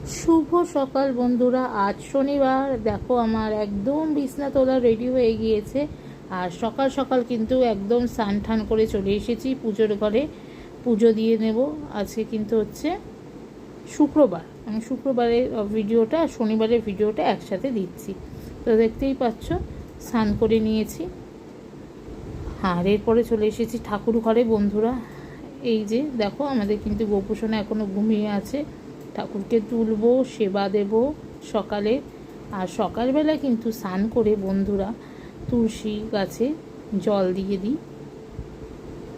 শুভ সকাল বন্ধুরা। আজ শনিবার। দেখো আমার একদম বিছনা তোলা রেডি হয়ে গিয়েছে। আর সকাল সকাল কিন্তু একদম স্নান টান করে চলে এসেছি পুজোর ঘরে। পুজো দিয়ে নেব। আজকে কিন্তু হচ্ছে শুক্রবার। আমি শুক্রবারের ভিডিওটা আর শনিবারের ভিডিওটা একসাথে দিচ্ছি। তো দেখতেই পাচ্ছ স্নান করে নিয়েছি। আর এরপরে চলে এসেছি ঠাকুর ঘরে বন্ধুরা। এই যে দেখো আমাদের কিন্তু গোপুসোনা এখনও ঘুমিয়ে আছে। ঠাকুরকে তুলবো, সেবা দেব সকালে। আর সকালবেলা কিন্তু স্নান করে বন্ধুরা তুলসী গাছে জল দিয়ে দিই।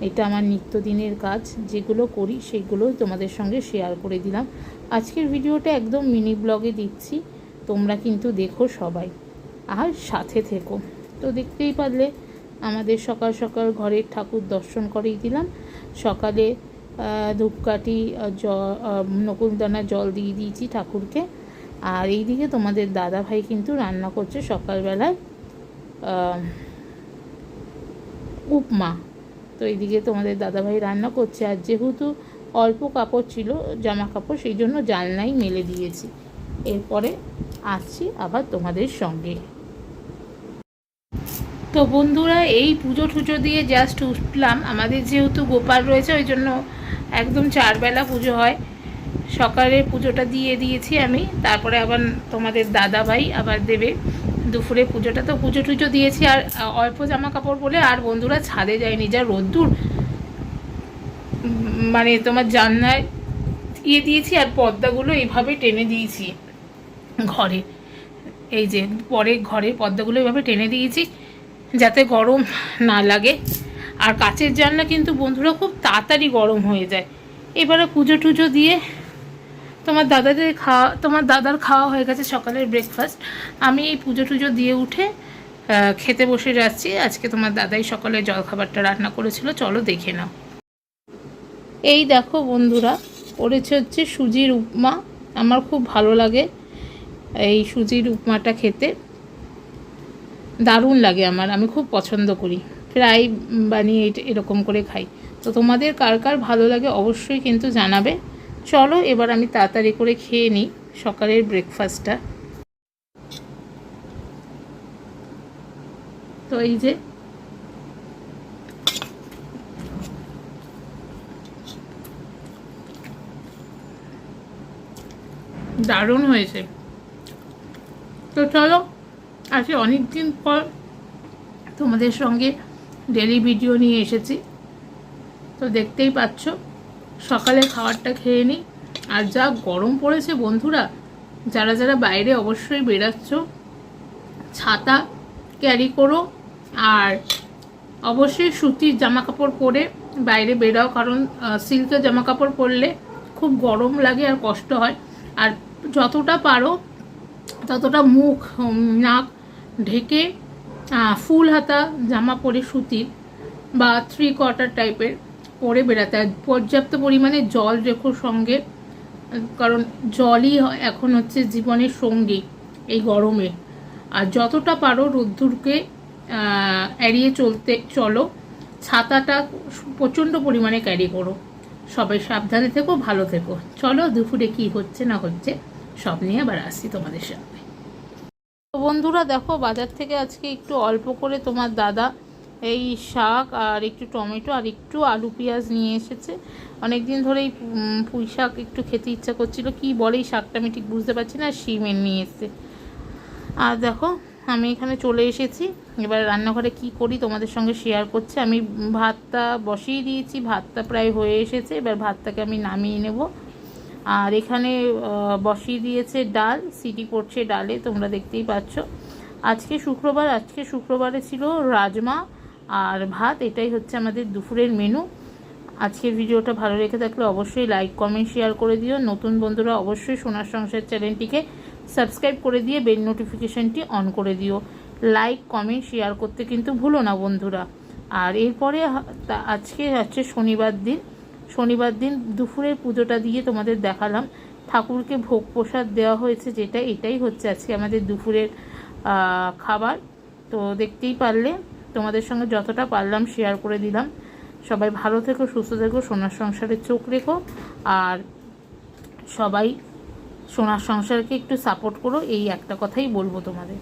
এটা আমার নিত্যদিনের কাজ, যেগুলো করি সেগুলো তোমাদের সঙ্গে শেয়ার করে দিলাম। আজকের ভিডিওটা একদম মিনি ব্লগে দিচ্ছি, তোমরা কিন্তু দেখো সবাই আর সাথে থেকো। তো দেখতেই পারলে আমাদের সকাল সকাল ঘরের ঠাকুর দর্শন করেই দিলাম। সকালে ধূপকাঠি নকুলদানা জল দিয়ে দিয়েছি ঠাকুরকে। আর এইদিকে তোমাদের দাদা ভাই কিন্তু রান্না করছে সকালবেলায় উপমা। তো এইদিকে তোমাদের দাদাভাই রান্না করছে। আর যেহেতু অল্প কাপড় ছিল, জামা কাপড়, সেই জন্য জানলাই মেলে দিয়েছি। এরপরে আসছি আবার তোমাদের সঙ্গে। তো বন্ধুরা এই পুজো টুজো দিয়ে জাস্ট উঠলাম। আমাদের যেহেতু গোপাল রয়েছে ওই জন্য একদম 4 বেলা পুজো হয়। সকালে পুজোটা দিয়ে দিয়েছি আমি, তারপরে আবার তোমাদের দাদাভাই আবার দেবে দুপুরে পুজোটা। তো পুজো টুজো দিয়েছি আর অল্প জামা কাপড় বলে আর বন্ধুরা ছাদে যায়নি, যা রোদ্দুর। মানে তোমার জানলায় দিয়েছি আর পর্দাগুলো এইভাবে টেনে দিয়েছি ঘরে। এই যে পরে ঘরের পর্দাগুলো এইভাবে টেনে দিয়েছি যাতে গরম না লাগে। আর কাচের জানলা কিন্তু বন্ধুরা খুব তাড়াতাড়ি গরম হয়ে যায়। এবারে পুজো টুজো দিয়ে তোমার দাদার খাওয়া হয়ে গেছে সকালের ব্রেকফাস্ট। আমি এই পুজো টুজো দিয়ে উঠে খেতে বসে যাচ্ছি। আজকে তোমার দাদাই সকালে জলখাবারটা রান্না করেছিল, চলো দেখে নাও। এই দেখো বন্ধুরা, করেছে হচ্ছে সুজির উপমা। আমার খুব ভালো লাগে এই সুজির উপমাটা খেতে, দারুণ লাগে আমার, আমি খুব পছন্দ করি। প্রায় বানিয়ে এরকম করে খাই। তো তোমাদের কার কার ভালো লাগে অবশ্যই কিন্তু জানাবে। চলো এবার আমি তাড়াতাড়ি করে খেয়ে নিই সকালের ব্রেকফাস্টটা। তো এই যে দারুণ হয়েছে। তো চলো আজকে অনেক দিন পর তোমাদের সঙ্গে ডেলি ভিডিও নিয়ে এসেছি। তো দেখতেই পাচ্ছ সকালে খাবারটা খেয়ে নিই। আর যা গরম পড়েছে বন্ধুরা, যারা যারা বাইরে অবশ্যই বেরাচ্ছ ছাতা ক্যারি করো। আর অবশ্যই সুতির জামা কাপড় পরে বাইরে বেরাও, কারণ সিল্কের জামা কাপড় পরলে খুব গরম লাগে আর কষ্ট হয়। আর যতটা পারো ততটা মুখ নাক ঢেকে ফুল হাতা জামা পরে সুতির বা 3/4 টাইপের পরে বেড়াতে হয়। পর্যাপ্ত পরিমাণে জল রেখো সঙ্গে, কারণ জলই এখন হচ্ছে জীবনের সঙ্গী এই গরমে। আর যতটা পারো রোদ্দুরকে এড়িয়ে চলো। ছাতাটা প্রচণ্ড পরিমাণে ক্যারি করো। সবাই সাবধানে থেকো, ভালো থেকো। চলো দুপুরে কি হচ্ছে না হচ্ছে সব নিয়ে আবার আসছি তোমাদের সামনে। বন্ধুরা দেখো বাজার থেকে আজকে একটু অল্প করে তোমার দাদা এই শাক আর একটু টমেটো আর একটু আলু পেঁয়াজ নিয়ে এসেছে। অনেক দিন ধরেই পুঁই শাক একটু খেতে ইচ্ছা করছিল, কি বলে এই শাকটা আমি ঠিক বুঝতে পারছি না। শিমের নিয়ে এসছে। আর দেখো আমি এখানে চলে এসেছি। এবার রান্নাঘরে কি করি তোমাদের সঙ্গে শেয়ার করছি। আমি ভাতটা বসিয়ে দিয়েছি, ভাতটা প্রায় হয়ে এসেছে। এবার ভাতটাকে আমি নামিয়ে নেব। আর এখানে বসিয়ে দিয়েছে ডাল, সিটি পড়ছে ডালে, তোমরা দেখতেই পাচ্ছ। আজকে শুক্রবারে ছিল রাজমা আর ভাত, এটাই হচ্ছে আমাদের দুপুরের মেনু। আজকের ভিডিওটা ভালো লেগে থাকলে অবশ্যই লাইক কমেন্ট শেয়ার করে দিও। নতুন বন্ধুরা অবশ্যই সোনার সংসার চ্যানেলটিকে সাবস্ক্রাইব করে দিয়ে বেল নোটিফিকেশানটি অন করে দিও। লাইক কমেন্ট শেয়ার করতে কিন্তু ভুলো না বন্ধুরা। আর এরপরে আজকে হচ্ছে শনিবার দিন দুপুরের পুজোটা দিয়ে তোমাদের দেখালাম। ঠাকুরকে ভোগ প্রসাদ দেওয়া হয়েছে যেটা, এটাই হচ্ছে আজকে আমাদের দুপুরের খাবার। তো দেখতেই পারলে তোমাদের সঙ্গে যতটা পারলাম শেয়ার করে দিলাম। সবাই ভালো থেকো, সুস্থ থেকো, সোনার সংসারে চোখ রেখো। আর সবাই সোনার সংসারকে একটু সাপোর্ট করো, এই একটা কথাই বলবো তোমাদের।